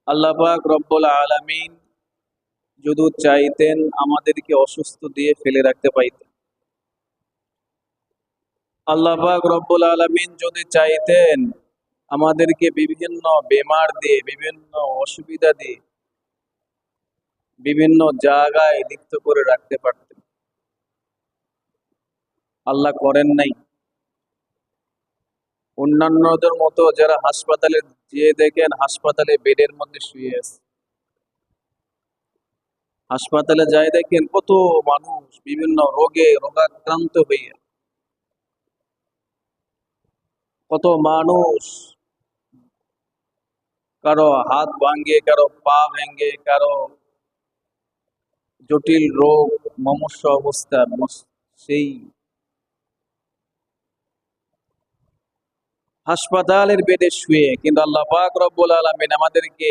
আল্লাহ পাক রব্বুল আলামিন যদি চাইতেন আমাদেরকে অসুস্থ দিয়ে ফেলে রাখতে পাইতেন। আল্লাহ পাক রব্বুল আলামিন যদি চাইতেন আমাদেরকে বিভিন্ন বেমার দিয়ে, বিভিন্ন অসুবিধা দিয়ে, বিভিন্ন জায়গায় লিপ্ত করে রাখতে পারতেন। আল্লাহ করেন নাই। অন্যান্যদের মতো যারা হাসপাতালে যেয়ে দেখেন হাসপাতালে বেডের মধ্যে শুয়ে আছে, হাসপাতালে যায় দেখেন কত মানুষ বিভিন্ন রোগে রোগাক্রান্ত হইয়া, কত মানুষ কারো হাত ভাঙ্গে, কারো পা ভেঙ্গে, কারো জটিল রোগ মমস্য অবস্থা, সেই হাসপাতালের বেডে শুয়ে, কিন্তু আল্লাহ পাক রব্বুল আলামিন আমাদেরকে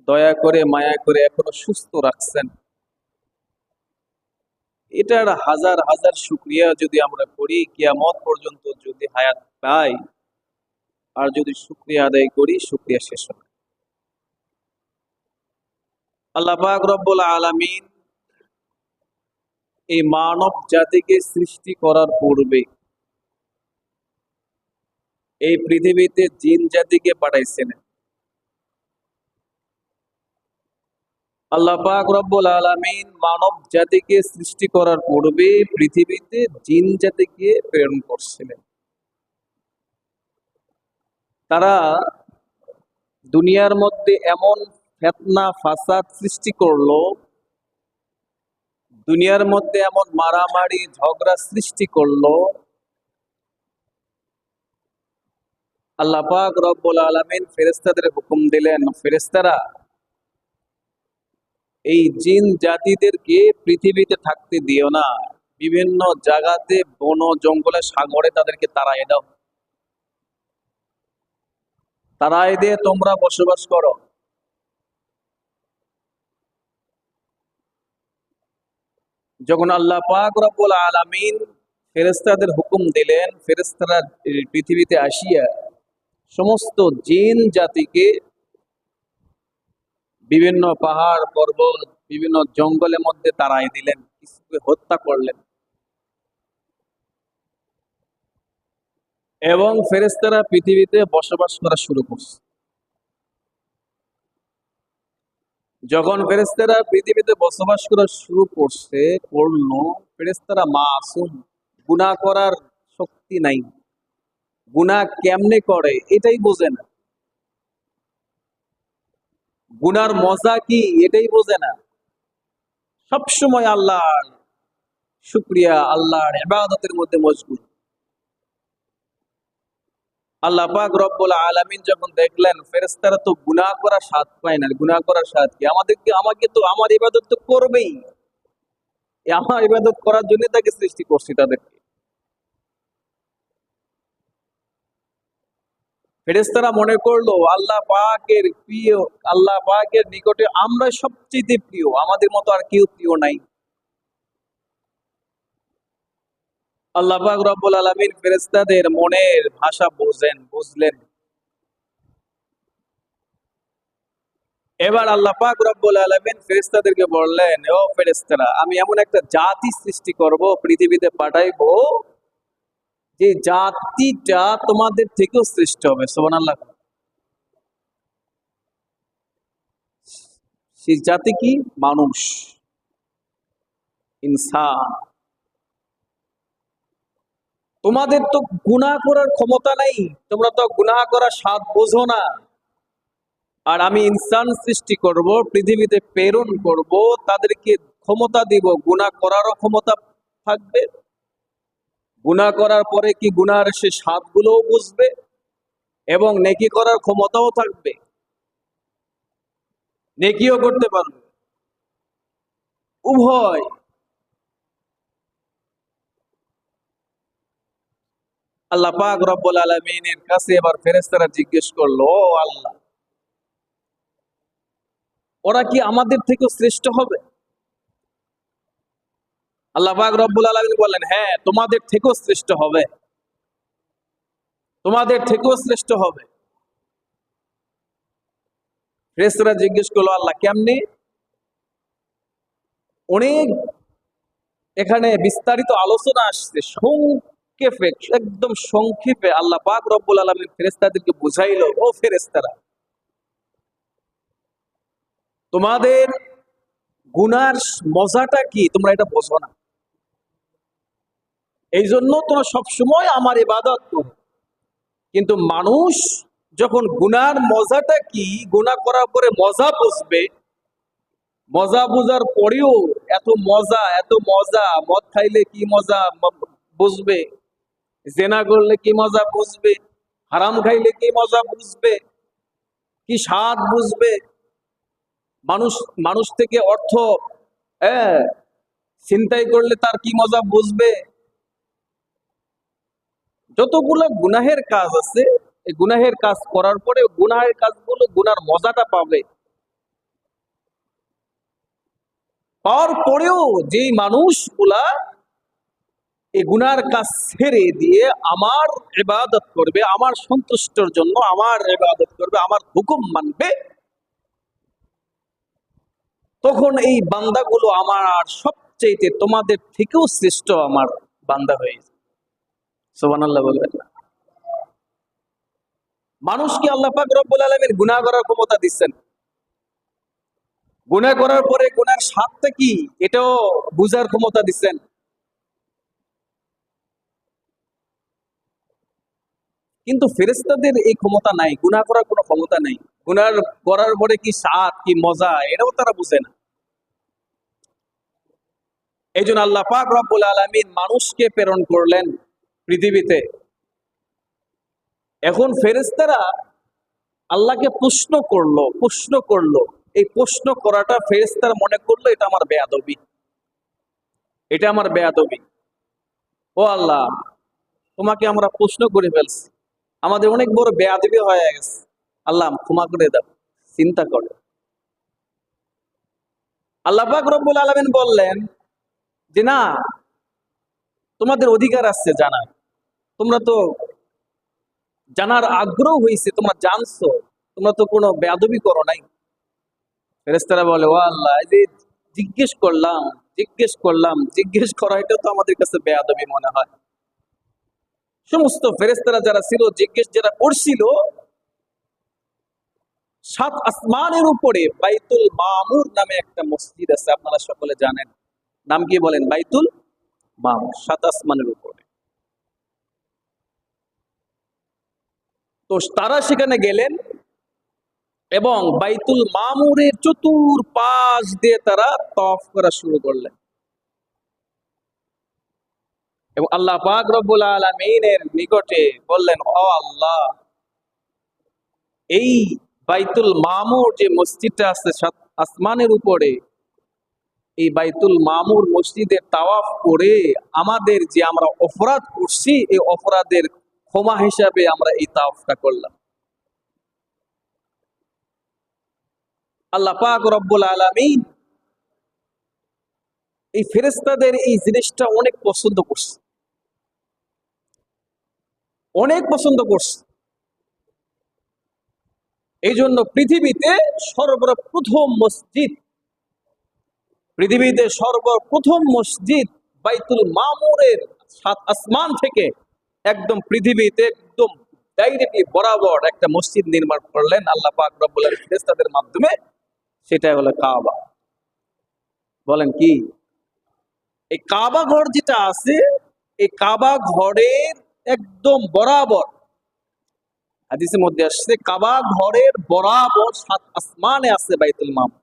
দয়া করে মায়া করে এখনো সুস্থ রাখছেন। এটার হাজার হাজার শুকরিয়া যদি আমরা করি, কিয়ামত পর্যন্ত যদি হায়াত পাই, আর যদি শুকরিয়া আদায় করি শুকরিয়া শেষ হবে। আল্লাহ পাক রব্বুল আলামিন এই মানব জাতিকে সৃষ্টি করার পূর্বে এই পৃথিবীতে জিন জাতিকে পাঠাইছেন। আল্লাহ পাক রব্বুল আলামিন মানব জাতিকে সৃষ্টি করার পূর্বে পৃথিবীতে জিন জাতিকে প্রেরণ করছিলেন। তারা দুনিয়ার মধ্যে এমন ফিতনা ফাসাদ সৃষ্টি করলো, দুনিয়ার মধ্যে এমন মারামারি ঝগড়া সৃষ্টি করলো, আল্লাহ পাক রব্বুল আলামিন ফেরেশতাদের হুকুম দিলেন, ফেরেশতারা এই জিন জাতিদেরকে পৃথিবীতে থাকতে দিও না, বিভিন্ন জায়গাতে বন জঙ্গলে সাগরে তাদেরকে তাড়াই দাও, তাড়াই দিয়ে তোমরা বসবাস করো। যখন আল্লাহ পাক রব্বুল আলামিন ফেরেশতাদের হুকুম দিলেন, ফেরেশতারা পৃথিবীতে আসিয়া সমস্ত জিন জাতিকে বিভিন্ন পাহাড় পর্বত, বিভিন্ন জঙ্গলের মধ্যে তাড়াই দিলেন, কিছুকে হত্যা করলেন, এবং ফেরেশতারা পৃথিবীতে বসবাস করা শুরু করছে। যখন ফেরেশতারা পৃথিবীতে বসবাস করা শুরু করলো, ফেরেশতারা মাসুম, গুনাহ করার শক্তি নাই, গুনাহ কেমনে করে এটাই বোঝে না, গুনার মজা কি এটাই বোঝে না। সবসময় আল্লাহর শুকরিয়া, আল্লাহর ইবাদতের মধ্যে মশগুল। আল্লাহ পাক রব্বুল আলামিন যখন দেখলেন ফেরেশতারা তো গুনাহ করার স্বাদ পায় না, গুনাহ করার স্বাদ কি, আমাকে তো আমার ইবাদত তো করবেই, আমার ইবাদত করার জন্য তাকে সৃষ্টি করছি তাদেরকে। ফেরেশতারা মনে করলো আল্লাহ পাকের প্রিয়, আল্লাহ পাকের নিকটে আমরা সবচেয়ে প্রিয়, আমাদের মতো আর কেউ প্রিয় নাই। আল্লাহ পাক রব্বুল আলামিন ফেরেশতাদের মনের ভাষা বুঝলেন। এবার আল্লাহ পাক রব্বুল আলামিন ফেরেশতাদেরকে বললেন, ও ফেরেশতারা, আমি এমন একটা জাতি সৃষ্টি করব, পৃথিবীতে পাঠাইবো, যে জাতিটা তোমাদের থেকেও শ্রেষ্ঠ হবে। সুবহানাল্লাহ। সেই জাতি কি? মানুষ, ইনসান। তোমাদের তো গুনাহ করার ক্ষমতা নাই, তোমরা তো গুনাহ করার স্বাদ বোঝো না, আর আমি ইনসান সৃষ্টি করব, পৃথিবীতে প্রেরণ করব, তাদেরকে ক্ষমতা দিব, গুনাহ করারও ক্ষমতা থাকবে, গুনাহ করার পরে কি গুনার সে স্বাদগুলোও বুঝবে, এবং নেকি করার ক্ষমতাও থাকবে, নেকিও করতে পারবে, উভয়। আল্লাহ পাক রব্বুল আলামিনের কাছে এবার ফেরেশতারা জিজ্ঞেস করলো, ও আল্লাহ, ওরা কি আমাদের থেকেও শ্রেষ্ঠ হবে? আল্লাহ পাক রব্বুল আলামিন বললেন, হ্যাঁ, তোমাদের থেকেও শ্রেষ্ঠ হবে, তোমাদের থেকেও শ্রেষ্ঠ হবে। ফেরেশতারা জিজ্ঞেস করলো, আল্লাহ কেমনে? অনেক এখানে বিস্তারিত আলোচনা আসছে, সংক্ষেপে, একদম সংক্ষেপে আল্লাহ পাক রব্বুল আলামিন ফেরেশতাদেরকে বুঝাইলো, ও ফেরেশতারা, তোমাদের গুনার মজাটা কি তোমরা এটা বোঝো না, এই জন্য তোমরা সবসময় আমার ইবাদত করো। কিন্তু মানুষ যখন গুনার মজাটা কি, গুনাহ করার পরে মজা বুঝবে, মজা বোঝার পরেও এত মজা, মদ খাইলে কি মজা বুঝবে, জেনা করলে কি মজা বুঝবে, হারাম খাইলে কি মজা বুঝবে, কি স্বাদ বুঝবে, মানুষ মানুষ থেকে অর্থ ছিনতাই করলে তার কি মজা বুঝবে। যতগুলো গুনাহের কাজ আছে, এই গুনাহের কাজ করার পরে গুনাহের কাজগুলো, গুনার মজাটা পাওয়ার পরেও যে মানুষগুলা এই গুনার কাজ ছেড়ে দিয়ে আমার ইবাদত করবে, আমার সন্তুষ্টর জন্য আমার ইবাদত করবে, আমার হুকুম মানবে, তখন এই বান্দাগুলো আমার সবচেয়ে তোমাদের থেকেও শ্রেষ্ঠ আমার বান্দা হয়ে যায়। সুবহানাল্লাহ বলবেন না? মানুষকে আল্লাহ পাক রব্বুল আলামিন গুনাহ করার ক্ষমতা দিচ্ছেন। গুনাহ করার পরে গুনার স্বাদটা কি এটাও বুঝার ক্ষমতা দিচ্ছেন। কিন্তু ফেরেশতাদের এই ক্ষমতা নাই, গুনাহ করার কোনো ক্ষমতা নাই। গুনাহ করার পরে কি স্বাদ, কি মজা, এটাও তারা বুঝে না। এই জন্য আল্লাহ পাক রব্বুল আলামিন মানুষকে প্রেরণ করলেন পৃথিবীতে। এখন ফেরেশতারা আল্লাহকে প্রশ্ন করলো। এই প্রশ্ন করাটা ফেরেশতারা মনে করলো এটা আমার বেয়াদবি। ও আল্লাহ, তোমাকে আমরা প্রশ্ন করে ফেলছি, আমাদের অনেক বড় বেয়াদবি হয়ে গেছে, আল্লাহ ক্ষমা করে দাও। চিন্তা করো। আল্লাহ পাক রব্বুল আলামিন বললেন যে না, তোমাদের অধিকার আছে জানার, তোমরা তো জানার আগ্রহ হয়েছে, তোমরা জানছো, তোমরা তো কোনো বেয়াদবি করো নাই। ফেরেশতারা বলে, ও আল্লাহ, এই যে জিজ্ঞেস করা এটা তো আমাদের কাছে বেয়াদবি মনে হয়। সমস্ত ফেরেশতারা যারা ছিল, যারা করছিল, 7 আসমানের উপরে বাইতুল মামুর নামে একটা মসজিদ আছে, আপনারা সকলে জানেন। নাম কি বলেন? বাইতুল মামুর, 7 আসমানের উপরে। তো তারা সেখানে গেলেন এবং বাইতুল মামুরের চতুর্পাশ দিয়ে তারা তওয়াফ করা শুরু করলেন। এবং আল্লাহ পাক রব্বুল আলামিনের নিকটে বললেন, ও আল্লাহ, এই বাইতুল মামুর যে মসজিদটা আছে 7 আসমানের উপরে, এই বাইতুল মামুর মসজিদের তাওয়াফ করে আমাদের যে আমরা অপরাধ করছি, এই অপরাধের ক্ষমা হিসাবে আমরা এই তাওয়াফটা করলাম। আল্লাহ পাক রব্বুল আলামিন এই ফেরেশতাদের এই জিনিসটা অনেক পছন্দ করছে। এই জন্য পৃথিবীতে সর্বপ্রথম মসজিদ বাইতুল মামুরের 7 আসমান থেকে একদম পৃথিবীতে একদম ডাইরেক্টলি বরাবর একটা মসজিদ নির্মাণ করলেন আল্লাহ পাক রব্বুল আলামিন ফেরেশতাদের মাধ্যমে। সেটা হলো কাবা। বলেন কি? এই কাবা ঘর যেটা আছে, এই কাবা ঘরের একদম বরাবর, হাদিসের মধ্যে আসছে, কাবা ঘরের বরাবর 7 আসমানে আছে বাইতুল মামুর।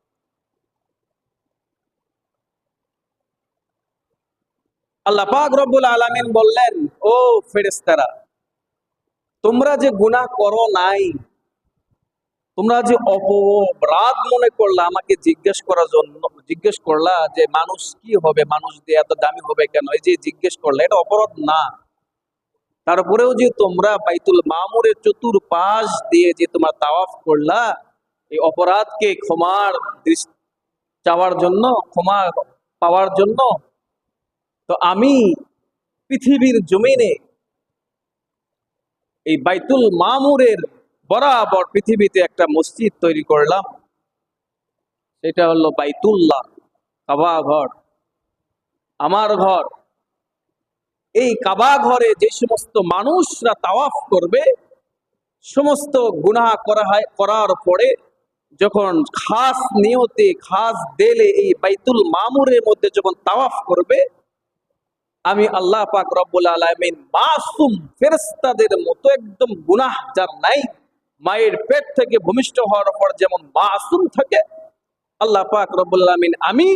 আল্লাহ পাক রব্বুল আলামিন বললেন, ও ফেরেশতারা, তোমরা যে গুনাহ করো নাই, তোমরা যে অপরাধ মনে করলা, আমাকে জিজ্ঞেস করলা যে মানুষ কি হবে, মানুষ দিয়ে এত দামি হবে কেন, এই যে জিজ্ঞেস করলা, এটা অপরাধ না। তারপরেও যে তোমরা বাইতুল মামুরের চতুর্পাশ দিয়ে যে তোমরা তাওয়াফ করলা, এই অপরাধকে ক্ষমা পাওয়ার জন্য তো আমি পৃথিবীর জমিনে এই বাইতুল মামুরের বরাবর পৃথিবীতে একটা মসজিদ তৈরি করলাম। সেটা হলো বাইতুল্লাহ, কাবা ঘর, আমার ঘর। এই কাবা ঘরে যে সমস্ত মানুষরা তাওয়াফ করবে, সমস্ত গুনাহ করার পরে যখন খাস নিয়তে খাস দিলে এই বাইতুল মামুরের মধ্যে যখন তাওয়াফ করবে, আমি আল্লাহ পাক রব্বুল আলামিন মাসুম ফেরেশতাদের মতো একদম গুনাহ যার নাই, মায়ের পেট থেকে ভূমিষ্ঠ হওয়ার পর যেমন মাসুম থাকে, আল্লাহ পাক রব্বুল আলামিন আমি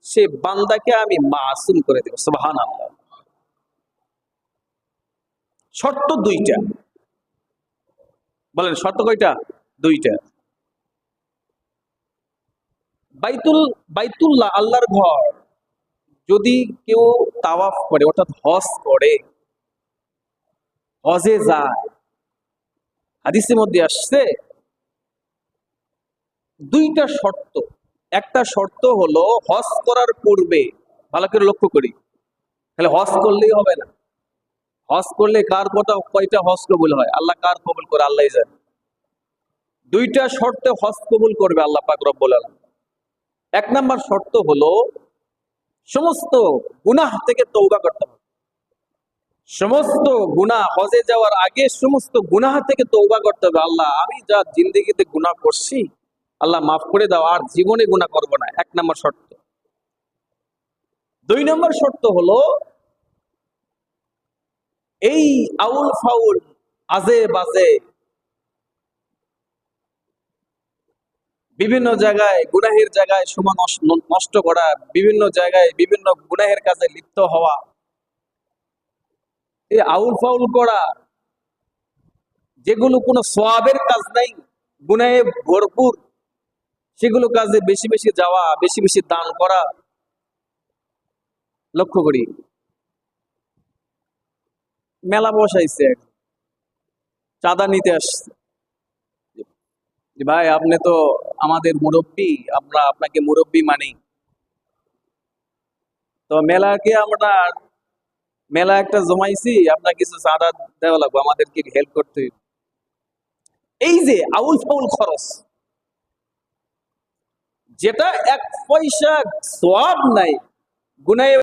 সে বান্দাকে আমি মাসুম করে দেব। সুবহানাল্লাহ। শর্ত দুইটা। বলেন শর্ত কয়টা? দুইটা। বাইতুল্লাহ আল্লাহর ঘর যদি কেউ তাওয়াফ করে, অর্থাৎ হজ করে, হজে যায়, হাদিসের মধ্যে আসছে দুইটা শর্ত। একটা শর্ত হলো হজ করার পূর্বে, ভালো করে লক্ষ্য করি, তাহলে হজ করলেই হবে না। হজ করলে কার কথা কয়টা হজ কবুল হয়? আল্লাহ কার কবুল করে আল্লাহ জানে। দুইটা শর্তে হজ কবুল করবে আল্লাহ পাক রব্বুল আলামিন। এক নাম্বার শর্ত হলো সমস্ত গুনাহ থেকে তওবা করতে হবে। সমস্ত গুনাহ, হজে যাওয়ার আগে সমস্ত গুনাহ থেকে তওবা করতে হবে। আল্লাহ আমি যা জিন্দেগিতে গুনাহ করছি আল্লাহ মাফ করে দাও, আর জীবনে গুনাহ করব না। এক নাম্বার শর্ত। দুই নম্বর শর্ত হলো এই আউল ফাউল আজে বাজে বিভিন্ন জায়গায় গুনাহের জায়গায় সময় নষ্ট করা, বিভিন্ন জায়গায় বিভিন্ন গুনাহের কাজে লিপ্ত হওয়া, এই আউল ফাউল করা, যেগুলো কোনো সওয়াবের কাজ নাই, গুনাহে ভরপুর, সেগুলো কাজে বেশি বেশি যাওয়া, বেশি বেশি দান করা। লক্ষ্য করি মেলা বসাইছে, চাঁদা নিতে আসছে, যে ভাই আপনি তো আমাদের মুরব্বী, আমরা আপনাকে মুরব্বী মানি, তো মেলা একটা জমাইছি, আপনার কিছু চাঁদা দেওয়া লাগবে, আমাদেরকে হেল্প করতে হবে। এই যে আউল ফাউল খরচ, যেটা এক পয়সা সওয়াব নাই, গুনাহে